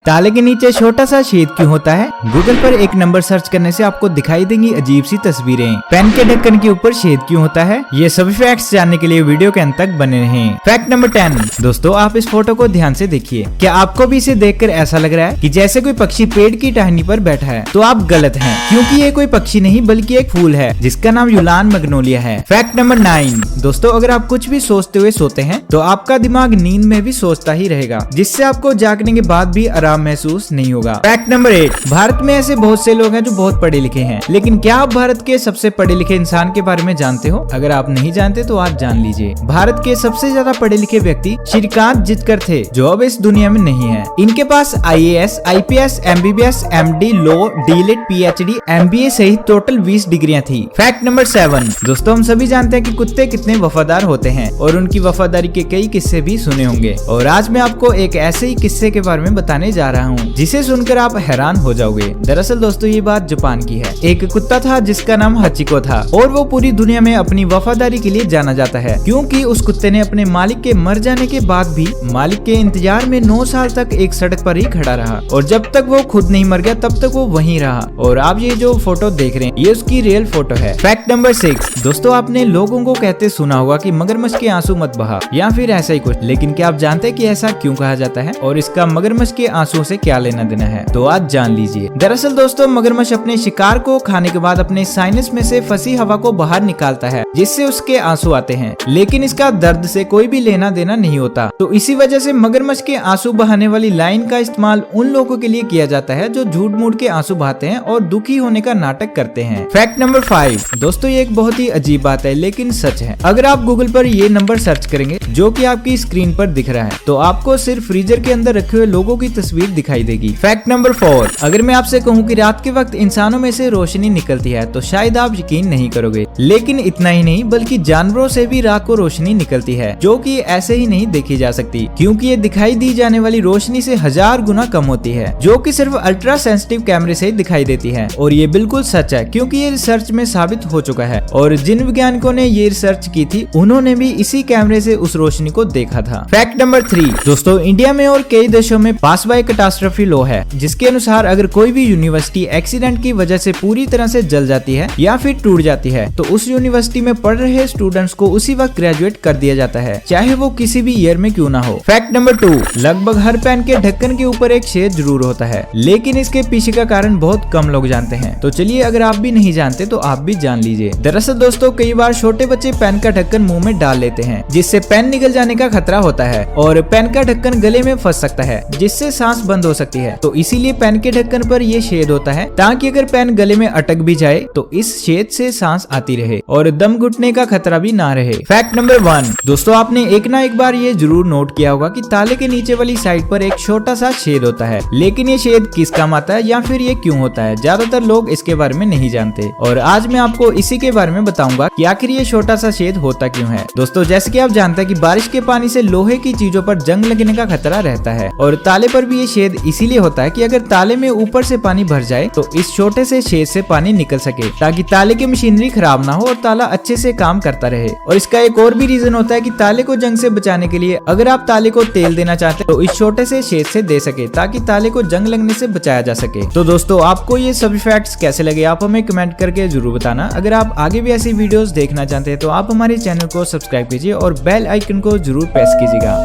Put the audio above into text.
ताले के नीचे छोटा सा छेद क्यों होता है? गूगल पर एक नंबर सर्च करने से आपको दिखाई देंगी अजीब सी तस्वीरें। पेन के ढक्कन के ऊपर छेद क्यों होता है? ये सभी फैक्ट्स जानने के लिए वीडियो के अंत तक बने रहें। Fact number 10। दोस्तों आप इस फोटो को ध्यान से देखिए। क्या आपको भी इसे देखकर ऐसा लग रहा है कि जैसे कोई पक्षी पेड़ की टहनी पर बैठा है? तो आप गलत हैं, क्योंकि ये कोई पक्षी नहीं बल्कि एक फूल है जिसका नाम यूलान मैग्नोलिया है। Fact number 9। दोस्तों अगर आप कुछ भी सोचते हुए सोते हैं तो आपका दिमाग नींद में भी सोचता ही रहेगा, जिससे आपको जागने के बाद भी आराम महसूस नहीं होगा। Fact number 8। भारत में ऐसे बहुत से लोग हैं जो बहुत पढ़े लिखे हैं, लेकिन क्या आप भारत के सबसे पढ़े लिखे इंसान के बारे में जानते हो? अगर आप नहीं जानते तो आज जान लीजिए। भारत के सबसे ज्यादा पढ़े लिखे व्यक्ति श्रीकांत जितकर थे, जो अब इस दुनिया में नहीं है। इनके पास IAS, IPS, MBBS, MD, law, DLED, PhD, MBA सहित टोटल 20 डिग्रियां थी। Fact number 7। दोस्तों हम सभी जानते हैं कि कुत्ते कितने वफादार होते हैं और उनकी वफादारी के कई किस्से भी सुने होंगे, और आज मैं आपको एक ऐसे ही किस्से के बारे में बताने जा रहा हूँ जिसे सुनकर आप हैरान हो जाओगे। दरअसल दोस्तों ये बात जापान की है। एक कुत्ता था जिसका नाम हचिको था, और वो पूरी दुनिया में अपनी वफादारी के लिए जाना जाता है, क्योंकि उस कुत्ते ने अपने मालिक के मर जाने के बाद भी मालिक के इंतजार में 9 साल तक एक सड़क पर ही खड़ा रहा, और जब तक वो खुद नहीं मर गया तब तक वो वहीं रहा। और आप ये जो फोटो देख रहे हैं ये उसकी रियल फोटो है। Fact number 6। दोस्तों आपने लोगों को कहते सुना होगा कि मगरमच्छ के आंसू मत बहा, या फिर ऐसा ही कुछ, लेकिन क्या आप जानते हैं कि ऐसा क्यों कहा जाता है और इसका मगरमच्छ के आंसुओं से क्या लेना देना है? तो आज जान लीजिए। दरअसल दोस्तों मगरमच्छ अपने शिकार को खाने के बाद अपने साइनस में से फंसी हवा को बाहर निकालता है, जिससे उसके आंसू आते हैं, लेकिन इसका दर्द से कोई भी लेना देना नहीं होता। तो इसी वजह से मगरमच्छ के आंसू बहाने वाली लाइन का इस्तेमाल उन लोगों के लिए किया जाता है जो झूठ मूठ के आंसू बहाते हैं और दुखी होने का नाटक करते हैं। Fact number 5। दोस्तों ये एक बहुत ही अजीब बात है लेकिन सच है। अगर आप गूगल पर ये नंबर सर्च करेंगे जो कि आपकी स्क्रीन पर दिख रहा है, तो आपको सिर्फ फ्रीजर के अंदर रखे हुए लोगों की तस्वीर दिखाई देगी। Fact number 4। अगर मैं आपसे कहूँ कि रात के वक्त इंसानों में से रोशनी निकलती है तो शायद आप यकीन नहीं करोगे, लेकिन इतना ही नहीं बल्कि जानवरों से भी रात को रोशनी निकलती है, जो कि ऐसे ही नहीं देखी जा सकती, क्योंकि ये दिखाई दी जाने वाली रोशनी से 1000 गुना कम होती है, जो कि सिर्फ अल्ट्रा सेंसिटिव कैमरे से दिखाई देती है। और ये बिल्कुल सच है, क्योंकि ये रिसर्च में साबित हो चुका है, और जिन वैज्ञानिकों ने ये रिसर्च की थी उन्होंने भी इसी कैमरे से उस रोशनी को देखा था। Fact number 3। दोस्तों इंडिया में और कई देशों में पास बाय कैटास्ट्रोफी लॉ है, जिसके अनुसार अगर कोई भी यूनिवर्सिटी एक्सीडेंट की वजह से पूरी तरह से जल जाती है या फिर टूट जाती है, तो उस यूनिवर्सिटी में पढ़ रहे स्टूडेंट्स को उसी वक्त ग्रेजुएट कर दिया जाता है, चाहे वो किसी भी ईयर में क्यों ना हो। Fact number 2। लगभग हर पेन के ढक्कन के ऊपर एक छेद जरूर होता है, लेकिन इसके पीछे का कारण बहुत कम लोग जानते हैं। तो चलिए अगर आप भी नहीं जानते तो आप भी जान लीजिए। दरअसल दोस्तों कई बार छोटे बच्चे पेन का ढक्कन मुंह में डाल लेते हैं, जिससे पेन निकल जाने का खतरा होता है, और पेन का ढक्कन गले में फंस सकता है, जिससे सांस बंद हो सकती है। तो इसीलिए पेन के ढक्कन पर ये छेद होता है, ताकि अगर पेन गले में अटक भी जाए तो इस छेद से सांस आती रहे और दम घुटने का खतरा भी ना रहे। Fact number 1। दोस्तों आपने एक ना एक बार ये जरूर नोट किया होगा कि ताले के नीचे वाली साइड पर एक छोटा सा छेद होता है, लेकिन ये छेद किस काम आता है या फिर ये क्यों होता है, ज्यादातर लोग इसके बारे में नहीं जानते, और आज मैं आपको इसी के बारे में बताऊंगा कि आखिर ये छोटा सा छेद होता क्यों है। दोस्तों जैसे कि आप जानते हैं कि बारिश के पानी से लोहे की चीजों पर जंग लगने का खतरा रहता है, और ताले पर भी ये छेद इसीलिए होता है कि अगर ताले में ऊपर से पानी भर जाए तो इस छोटे से छेद से पानी निकल सके, ताकि ताले की मशीनरी खराब ना हो और ताला अच्छे से काम करता रहे। और इसका एक और भी रीजन होता है कि ताले को जंग से बचाने के लिए अगर आप ताले को तेल देना चाहते हैं तो इस छोटे से छेद से दे सके, ताकि ताले को जंग लगने से बचाया जा सके। तो दोस्तों आपको ये सभी फैक्ट्स कैसे लगे आप हमें कमेंट करके जरूर बताना। अगर आप आगे भी ऐसी वीडियोस देखना चाहते हैं तो आप हमारे चैनल को सब्सक्राइब कीजिए और बेल आइकन को जरूर प्रेस कीजिएगा।